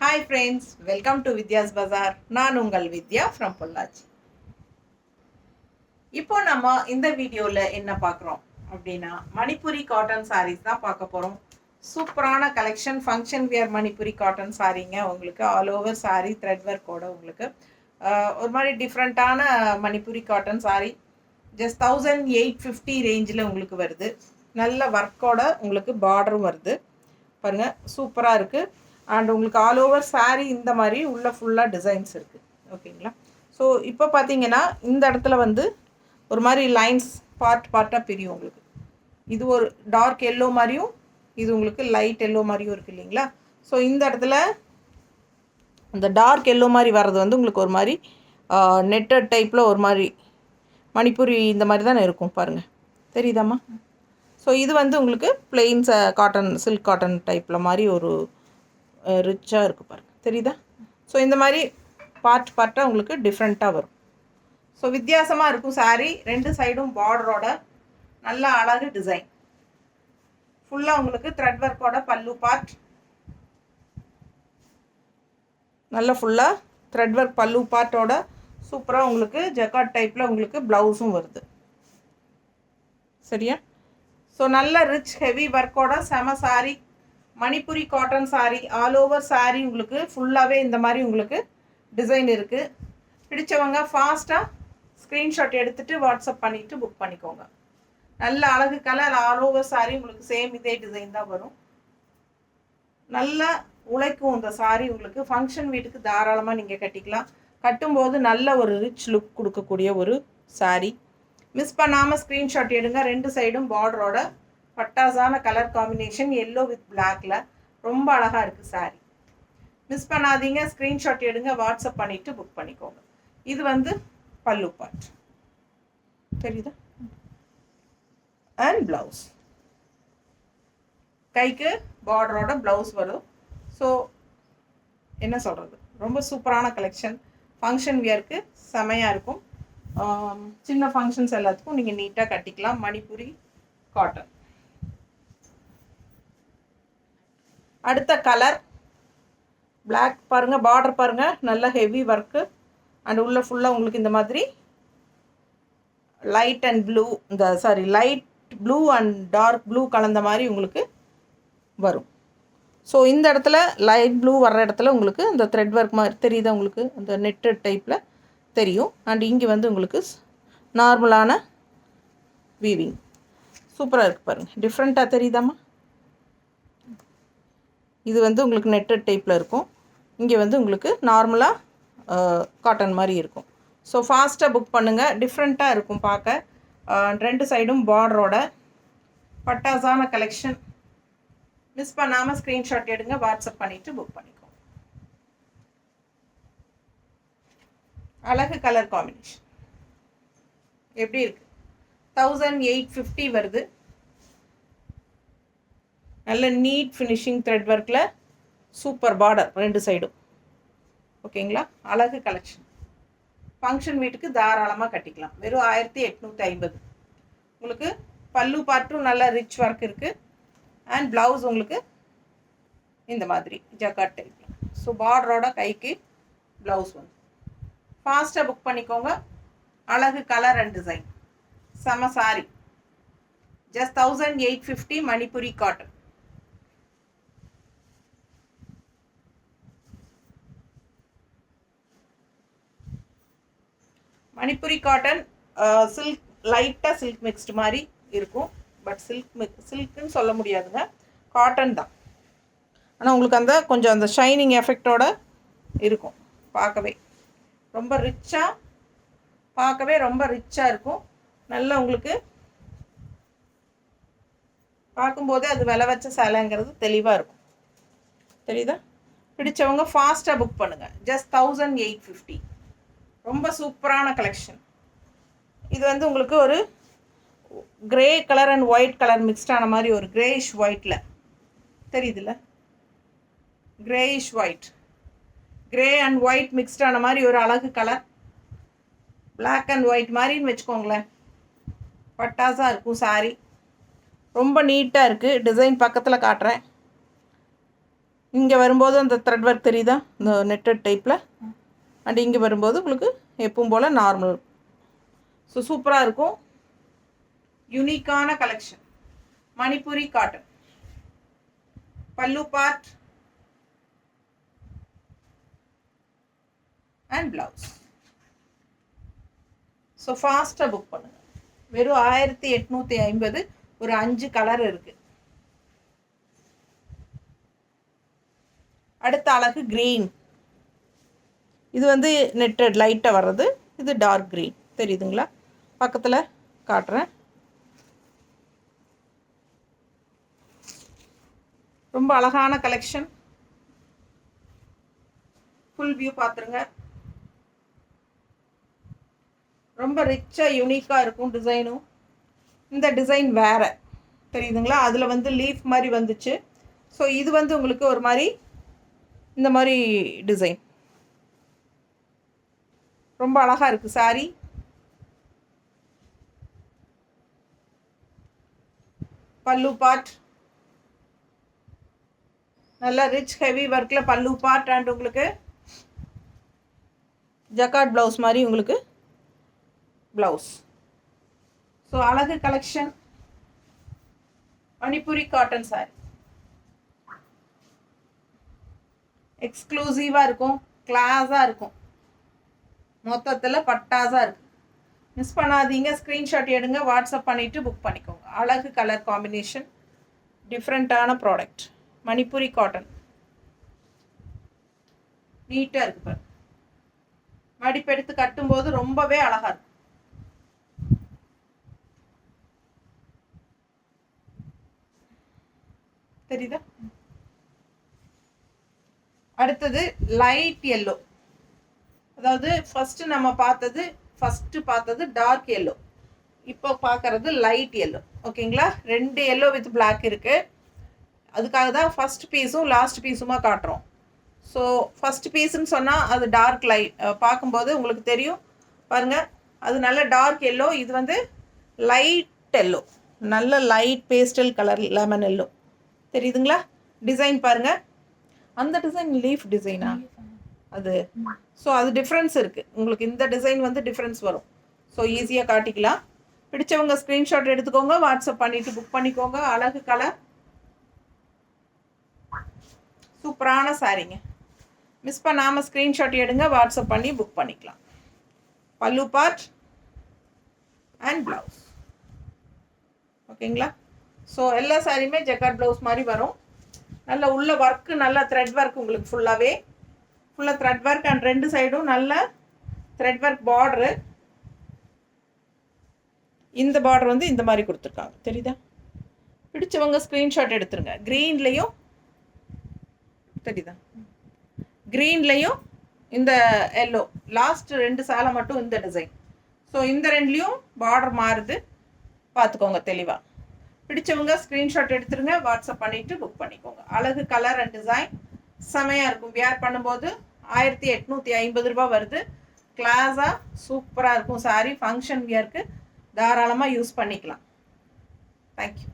Hi friends, welcome to Vidya's Bazaar. நான் உங்கள் வித்யா from Pollachi. இப்போ நம்ம இந்த வீடியோல என்ன பார்க்குறோம் அப்படின்னா மணிப்புரி காட்டன் சாரீஸ் தான் பார்க்க போகிறோம். சூப்பரான collection function wear Manipuri cotton சாரீங்க. உங்களுக்கு ஆல் ஓவர் சாரீ த்ரெட் ஒர்க்கோட உங்களுக்கு ஒரு மாதிரி டிஃப்ரெண்ட்டான மணிப்புரி காட்டன் சாரீ ஜஸ்ட் 1850 ரேஞ்சில் உங்களுக்கு வருது. நல்ல ஒர்க்கோட உங்களுக்கு பார்டரும் வருது. பாருங்கள், சூப்பராக இருக்குது. அண்ட் உங்களுக்கு ஆல் ஓவர் சாரீ இந்த மாதிரி உள்ள ஃபுல்லாக டிசைன்ஸ் இருக்குது. ஓகேங்களா? ஸோ இப்போ பார்த்தீங்கன்னா இந்த இடத்துல வந்து ஒரு மாதிரி லைன்ஸ் பார்ட்டாக பிரியும் உங்களுக்கு. இது ஒரு டார்க் எல்லோ மாதிரியும் இது உங்களுக்கு லைட் எல்லோ மாதிரியும் இருக்குது இல்லைங்களா? ஸோ இந்த இடத்துல அந்த டார்க் எல்லோ மாதிரி வர்றது வந்து உங்களுக்கு ஒரு மாதிரி நெட்டட் டைப்பில் ஒரு மாதிரி மணிப்புரி இந்த மாதிரி தானே இருக்கும். பாருங்கள், தெரியுதாம்மா? ஸோ இது வந்து உங்களுக்கு பிளெயின்ஸ் காட்டன் சில்க் காட்டன் டைப்பில் மாதிரி ஒரு ரிச்சாக இருக்குது. பாருங்கள், தெரியுதா? ஸோ இந்த மாதிரி பார்ட்டாக உங்களுக்கு டிஃப்ரெண்ட்டாக வரும். ஸோ வித்தியாசமாக இருக்கும் சாரீ. ரெண்டு சைடும் பார்டரோட நல்ல அழகு டிசைன். ஃபுல்லாக உங்களுக்கு த்ரெட் ஒர்க்கோட பல்லு பார்ட், நல்ல ஃபுல்லாக த்ரெட் ஒர்க் பல்லு பார்ட்டோட சூப்பராக உங்களுக்கு ஜக்கார்ட் டைப்பில் உங்களுக்கு ப்ளவுஸும் வருது. சரியா? ஸோ நல்ல ரிச் ஹெவி ஒர்க்கோட செம sari, Manipuri cotton sari, all over sari உங்களுக்கு ஃபுல்லாகவே இந்த மாதிரி உங்களுக்கு டிசைன் இருக்குது. பிடிச்சவங்க ஃபாஸ்ட்டாக ஸ்க்ரீன்ஷாட் எடுத்துகிட்டு வாட்ஸ்அப் பண்ணிவிட்டு புக் பண்ணிக்கோங்க. நல்ல அழகு கலர் ஆல் ஓவர் சாரீ உங்களுக்கு சேம் இதே டிசைன் தான் வரும். நல்ல உழைக்கும் இந்த சாரீ. உங்களுக்கு ஃபங்க்ஷன் வீட்டுக்கு தாராளமாக நீங்கள் கட்டிக்கலாம். கட்டும்போது நல்ல ஒரு ரிச் லுக் கொடுக்கக்கூடிய ஒரு சாரீ. மிஸ் பண்ணாமல் ஸ்க்ரீன்ஷாட் எடுங்க. ரெண்டு சைடும் பார்டரோட பட்டாசான கலர் காம்பினேஷன் எல்லோ வித் பிளாக்ல ரொம்ப அழகாக இருக்குது சாரீ. மிஸ் பண்ணாதீங்க, ஸ்க்ரீன்ஷாட் எடுங்க, வாட்ஸ்அப் பண்ணிவிட்டு புக் பண்ணிக்கோங்க. இது வந்து பல்லு பார்ட், தெரியுதா? அண்ட் ப்ளவுஸ், கைக்கு பார்டரோட ப்ளவுஸ் வரும். ஸோ என்ன சொல்கிறது, ரொம்ப சூப்பரான கலெக்ஷன். ஃபங்க்ஷன் வியருக்கு செமையாக இருக்கும். சின்ன ஃபங்க்ஷன்ஸ் எல்லாத்துக்கும் நீங்கள் நீட்டாக கட்டிக்கலாம். மணிப்புரி காட்டன். அடுத்த கலர் பிளாக். பாருங்கள், பார்டர் பாருங்கள், நல்ல ஹெவி ஒர்க்கு. அண்ட் உள்ள ஃபுல்லாக உங்களுக்கு இந்த மாதிரி light and blue, light blue and dark blue கலந்த மாதிரி உங்களுக்கு வரும். ஸோ இந்த இடத்துல லைட் ப்ளூ வர்ற இடத்துல உங்களுக்கு இந்த த்ரெட் ஒர்க் மாதிரி தெரியுதா? உங்களுக்கு அந்த நெட்டட் டைப்பில் தெரியும். அண்ட் இங்கே வந்து உங்களுக்கு நார்மலான வீவிங் சூப்பராக இருக்குது. பாருங்கள், டிஃப்ரெண்ட்டாக தெரியுதாம்மா? இது வந்து உங்களுக்கு நெட்டட் டைப்பில் இருக்கும். இங்கே வந்து உங்களுக்கு நார்மலாக காட்டன் மாதிரி இருக்கும். ஸோ ஃபாஸ்ட்டாக புக் பண்ணுங்கள். டிஃப்ரெண்ட்டாக இருக்கும் பார்க்க. ரெண்டு சைடும் பார்டரோட பட்டாசான கலெக்ஷன். மிஸ் பண்ணாமல் ஸ்க்ரீன்ஷாட் எடுங்க, வாட்ஸ்அப் பண்ணிவிட்டு புக் பண்ணிக்கோங்க. அழகு கலர் காம்பினேஷன் எப்படி இருக்குது? 1850 வருது. நல்ல நீட் ஃபினிஷிங் த்ரெட் ஒர்க்கில் சூப்பர் பார்டர் ரெண்டு சைடும். ஓகேங்களா? அழகு கலெக்ஷன். ஃபங்க்ஷன் வீட்டுக்கு தாராளமாக கட்டிக்கலாம். வெறும் 1850. உங்களுக்கு பல்லு பார்ட்டும் நல்ல ரிச் ஒர்க் இருக்குது. அண்ட் ப்ளவுஸ் உங்களுக்கு இந்த மாதிரி ஜக்கார்ட் டைப்பில். ஸோ பார்டரோட கைக்கு ப்ளவுஸ் வந்து ஃபாஸ்ட்டாக புக் பண்ணிக்கோங்க. அழகு கலர் அண்ட் டிசைன், செம sorry. Just 1850 Manipuri cotton. Manipuri cotton silk, லைட்டாக சில்க் மிக்ஸ்டு மாதிரி இருக்கும். பட் சில்க்குன்னு சொல்ல முடியாதுங்க, காட்டன் தான். ஆனால் உங்களுக்கு அந்த கொஞ்சம் அந்த ஷைனிங் எஃபெக்டோட இருக்கும். பார்க்கவே ரொம்ப ரிச்சாக இருக்கும். நல்லா உங்களுக்கு பார்க்கும்போதே அது விலை வச்ச சேலைங்கிறது தெளிவாக இருக்கும். தெரியுதா? பிடிச்சவங்க ஃபாஸ்ட்டாக புக் பண்ணுங்கள். ஜஸ்ட் 1850. ரொம்ப சூப்பரான கலெக்ஷன். இது வந்து உங்களுக்கு ஒரு grey colour and white colour மிக்ஸ்டான மாதிரி ஒரு கிரேயிஷ் ஒயிட்டில் தெரியுதுல்ல? Greyish white, grey and white மிக்ஸ்டான மாதிரி ஒரு அழகு கலர். பிளாக் அண்ட் ஒயிட் மாதிரின்னு வச்சுக்கோங்களேன். பட்டாசாக இருக்கும் சாரீ. ரொம்ப நீட்டாக இருக்குது. டிசைன் பக்கத்தில் காட்டுறேன். இங்கே வரும்போது அந்த த்ரெட் ஒர்க் தெரியுதா, இந்த நெட்டட் டைப்பில். அண்ட் இங்கே வரும்போது உங்களுக்கு எப்பவும் போல் நார்மல். ஸோ சூப்பராக இருக்கும். யூனிக்கான கலெக்ஷன் மணிப்புரி காட்டன். பல்லு பார்ட் அண்ட் ப்ளவுஸ். ஸோ ஃபாஸ்ட்டாக புக் பண்ணுங்கள். வெறும் 1850. ஒரு 5 கலர் இருக்குது. அடுத்த அழகு க்ரீன். இது வந்து நெட்டட் லைட்டாக வர்றது. இது டார்க் க்ரீன் தெரியுதுங்களா? பக்கத்தில் காட்டுறேன். ரொம்ப அழகான கலெக்ஷன். ஃபுல் வியூ பார்த்துருங்க. ரொம்ப ரிச்சாக யூனிக்காக இருக்கும் டிசைனும். இந்த டிசைன் வேறு தெரியுதுங்களா? அதில் வந்து லீஃப் மாதிரி வந்துச்சு. ஸோ இது வந்து உங்களுக்கு ஒரு மாதிரி இந்த மாதிரி டிசைன் ரொம்ப அழகாக இருக்குது சாரி. பல்லு பார்ட் நல்லா ரிச் ஹெவி ஒர்க்கில் பல்லு பார்ட். அண்ட் உங்களுக்கு ஜக்கார்ட் ப்ளவுஸ் மாதிரி உங்களுக்கு ப்ளவுஸ். ஸோ அழகு கலெக்ஷன் மணிப்புரி காட்டன் சாரி. எக்ஸ்க்ளூசிவாக இருக்கும், கிளாஸாக இருக்கும், மொத்தத்தில் பட்டாஸாக இருக்குது. மிஸ் பண்ணாதீங்க. ஸ்க்ரீன்ஷாட் எடுங்க, வாட்ஸ்அப் பண்ணிவிட்டு புக் பண்ணிக்கோங்க. அழகு கலர் காம்பினேஷன், டிஃப்ரெண்ட்டான ப்ராடக்ட். மணிப்புரி காட்டன் நீட்டாக இருக்குது பாரு. மடிப்பெடுத்து கட்டும்போது ரொம்பவே அழகாக இருக்கும். தெரியுதா? அடுத்தது லைட் எல்லோ. அதாவது ஃபஸ்ட்டு பார்த்தது டார்க் எல்லோ. இப்போ பார்க்குறது லைட் எல்லோ. ஓகேங்களா? 2 எல்லோ வித் பிளாக் இருக்குது. அதுக்காக தான் ஃபஸ்ட் பீஸும் லாஸ்ட் பீஸுமா காட்டுறோம். ஸோ ஃபஸ்ட் பீஸுன்னு சொன்னால் அது டார்க் லைட் பார்க்கும்போது உங்களுக்கு தெரியும் பாருங்கள். அது நல்ல டார்க் எல்லோ. இது வந்து லைட் எல்லோ, நல்ல light pastel colour lemon yellow. தெரியுதுங்களா? டிசைன் பாருங்கள். அந்த டிசைன் லீஃப் டிசைனா அது? ஸோ அது டிஃப்ரென்ஸ் இருக்குது. உங்களுக்கு இந்த டிசைன் வந்து டிஃப்ரென்ஸ் வரும். ஸோ ஈஸியாக காட்டிக்கலாம். பிடிச்சவங்க ஸ்க்ரீன்ஷாட் எடுத்துக்கோங்க, வாட்ஸ்அப் பண்ணிவிட்டு புக் பண்ணிக்கோங்க. அழகு கலர், சூப்பரான சாரீங்க. மிஸ் பண்ணாமல் ஸ்க்ரீன்ஷாட் எடுங்க, வாட்ஸ்அப் பண்ணி புக் பண்ணிக்கலாம். பல்லு பார்ட் அண்ட் ப்ளவுஸ். ஓகேங்களா? ஸோ எல்லா சாரியுமே ஜக்கார்ட் ப்ளவுஸ் மாதிரி வரும். நல்ல உள்ள ஒர்க்கு, நல்ல த்ரெட் ஒர்க். உங்களுக்கு ஃபுல்லாக த்ரெட் ஒர்க். அண்ட் 2 சைடும் நல்ல த்ரெட் ஒர்க் பார்டரு. இந்த பார்டர் வந்து இந்த மாதிரி கொடுத்துருக்காங்க. தெரியுதா? பிடிச்சவங்க ஸ்க்ரீன்ஷாட் எடுத்துருங்க. க்ரீன்லேயும் தெரியுதா? க்ரீன்லேயும் இந்த எல்லோ. லாஸ்ட் 2 சேலை மட்டும் இந்த டிசைன். ஸோ இந்த 2லேயும் பார்டர் மாறுது, பார்த்துக்கோங்க தெளிவாக. பிடிச்சவங்க ஸ்க்ரீன்ஷாட் எடுத்துருங்க, வாட்ஸ்அப் பண்ணிவிட்டு புக் பண்ணிக்கோங்க. அழகு கலர் அண்ட் டிசைன் செமையாக இருக்கும். வியர் பண்ணும்போது 1850 ரூபா வருது. கிளாஸாக சூப்பராக இருக்கும் சாரி. ஃபங்க்ஷன் வியருக்கு தாராளமாக யூஸ் பண்ணிக்கலாம். தேங்க்யூ.